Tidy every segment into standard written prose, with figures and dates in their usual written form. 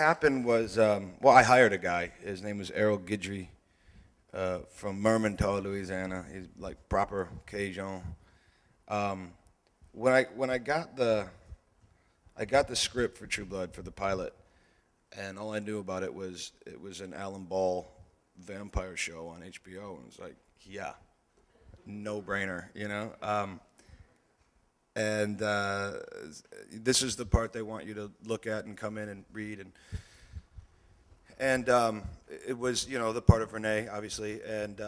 happened was, well, I hired a guy. His name was Errol Guidry from Mermentau, Louisiana. He's like proper Cajun. When I got the script for True Blood for the pilot, and all I knew about it was an Alan Ball vampire show on HBO, and it was like, yeah, no brainer, you know. And this is the part they want you to look at and come in and read, and it was, you know, the part of Renee, obviously, and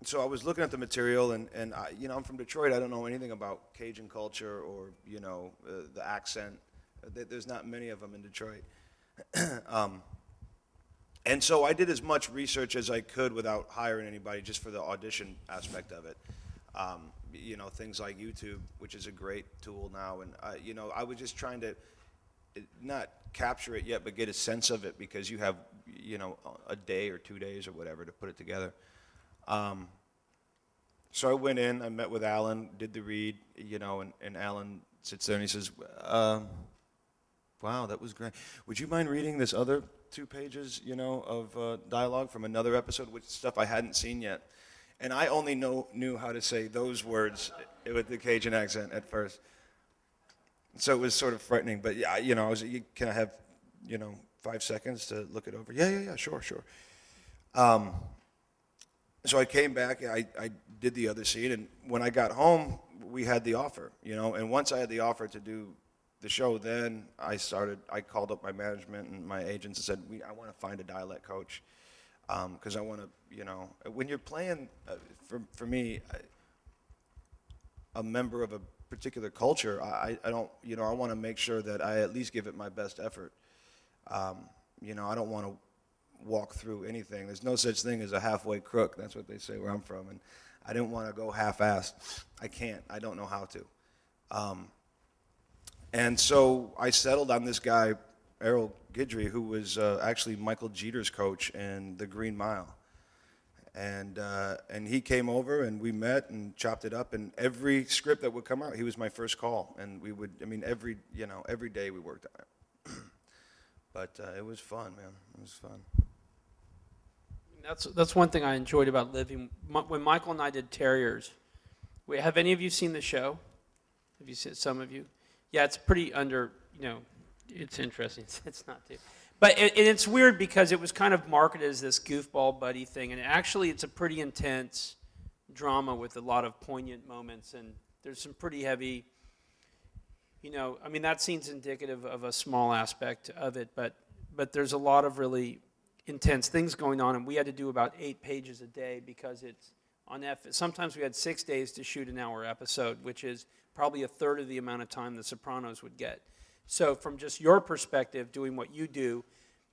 so I was looking at the material, and I, you know, I'm from Detroit. I don't know anything about Cajun culture or, you know, the accent. There's not many of them in Detroit. And so I did as much research as I could without hiring anybody, just for the audition aspect of it. You know, things like YouTube, which is a great tool now, and you know, I was just trying to not capture it yet, but get a sense of it, because you have, you know, a day or 2 days or whatever to put it together. So I went in, I met with Alan, did the read, you know, and Alan sits there and he says, wow, that was great. Would you mind reading this other 2 pages, you know, of dialogue from another episode, which stuff I hadn't seen yet? And I only knew how to say those words with the Cajun accent at first. So it was sort of frightening, but yeah, you know, can I have, you know, 5 seconds to look it over? Yeah, sure. So I came back, I did the other scene, and when I got home, we had the offer, you know, and once I had the offer to do the show, then I called up my management and my agents and said, I want to find a dialect coach, because I want to, you know, when you're playing, for me, a member of a particular culture, I don't, you know, I want to make sure that I at least give it my best effort. You know, I don't want to walk through anything. There's no such thing as a halfway crook. That's what they say where I'm from, and I didn't want to go half-assed. I can't. I don't know how to. And so I settled on this guy, Errol Guidry, who was actually Michael Jeter's coach in The Green Mile. And he came over, and we met and chopped it up, and every script that would come out, he was my first call. And we would, I mean, every day we worked on it. But it was fun, man. It was fun. That's one thing I enjoyed about living. When Michael and I did Terriers, have any of you seen the show? Have you seen, some of you? Yeah, it's pretty you know, it's interesting. It's not too. But it's weird because it was kind of marketed as this goofball buddy thing, and actually it's a pretty intense drama with a lot of poignant moments, and there's some pretty heavy, you know, I mean, that scene's indicative of a small aspect of it, but there's a lot of really intense things going on, and we had to do about 8 pages a day because it's on sometimes we had 6 days to shoot an hour episode, which is probably 1/3 of the amount of time The Sopranos would get. So from just your perspective, doing what you do,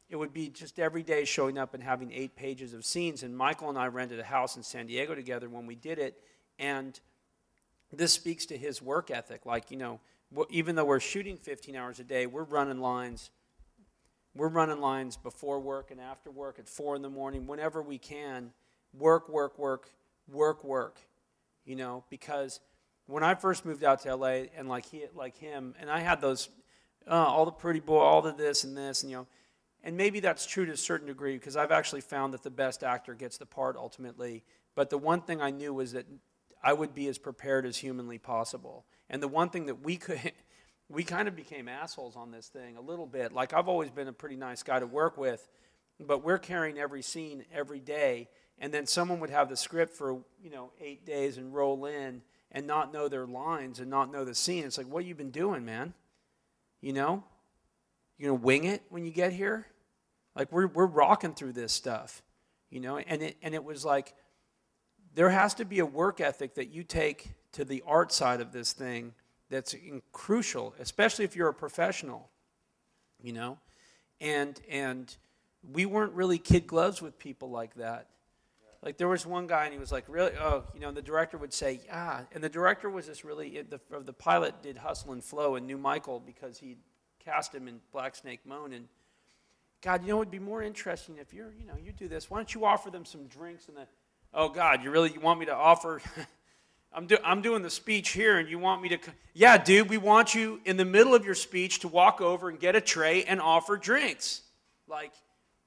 it would be just every day showing up and having 8 pages of scenes, and Michael and I rented a house in San Diego together when we did it, and this speaks to his work ethic. Like, you know, even though we're shooting 15 hours a day, we're running lines before work and after work at 4 in the morning, whenever we can, work, you know, because when I first moved out to LA, and like him, and I had those, all the pretty boy, all the this and this, and you know, and maybe that's true to a certain degree, because I've actually found that the best actor gets the part ultimately, but the one thing I knew was that I would be as prepared as humanly possible. And the one thing that we kind of became assholes on this thing a little bit. Like, I've always been a pretty nice guy to work with, but we're carrying every scene every day, and then someone would have the script for, you know, 8 days and roll in and not know their lines and not know the scene. It's like, what you been doing, man? You know? You gonna wing it when you get here? Like, we're rocking through this stuff, you know? And it was like, there has to be a work ethic that you take to the art side of this thing that's crucial, especially if you're a professional, you know? And we weren't really kid gloves with people like that. Like, there was one guy, and he was like, really? Oh, you know, and the director would say, yeah. And the director was this really, the pilot did Hustle and Flow and knew Michael because he cast him in Black Snake Moan. And God, you know, it would be more interesting if you do this. Why don't you offer them some drinks? And oh God, you want me to offer? I'm doing the speech here, and you want me to? Yeah, dude, we want you in the middle of your speech to walk over and get a tray and offer drinks. Like,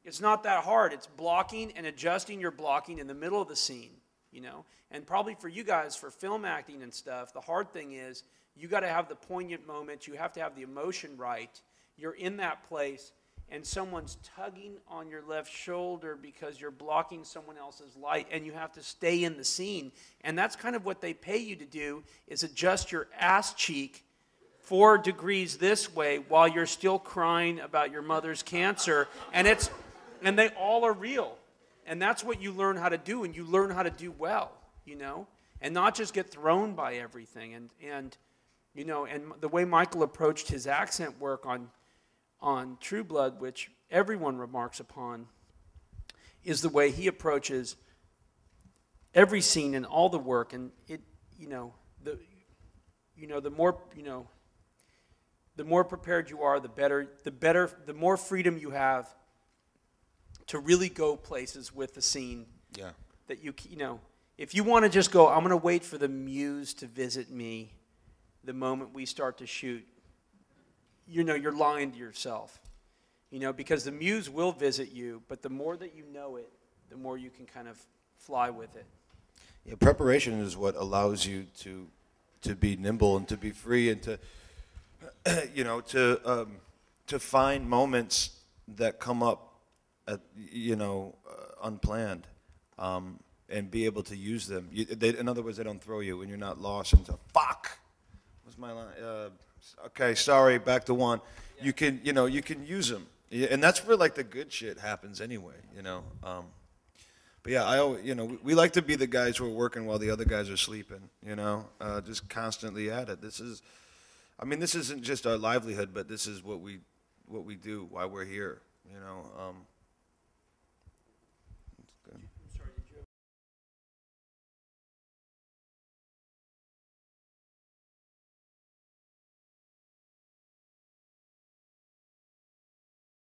it's not that hard. It's blocking and adjusting your blocking in the middle of the scene, you know? And probably for you guys, for film acting and stuff, the hard thing is you got to have the poignant moment. You have to have the emotion right. You're in that place, and someone's tugging on your left shoulder because you're blocking someone else's light, and you have to stay in the scene. And that's kind of what they pay you to do, is adjust your ass cheek 4 degrees this way while you're still crying about your mother's cancer. And they all are real. And that's what you learn how to do, and you learn how to do well, you know, and not just get thrown by everything. And you know, and the way Michael approached his accent work on True Blood, which everyone remarks upon, is the way he approaches every scene and all the work. And it, the more prepared you are, the more freedom you have to really go places with the scene. Yeah. That you know, if you want to just go, I'm going to wait for the muse to visit me the moment we start to shoot, you know, you're lying to yourself. You know, because the muse will visit you, but the more that you know it, the more you can kind of fly with it. Yeah, preparation is what allows you to be nimble and to be free and to, you know, to find moments that come up, unplanned, and be able to use them. In other words, they don't throw you when you're not lost into fuck. What's my line? Okay, sorry, back to one. Yeah. You can use them, and that's where like the good shit happens anyway. You know. But yeah, I always, we like to be the guys who are working while the other guys are sleeping. You know, just constantly at it. This isn't just our livelihood, but this is what we do while we're here. You know.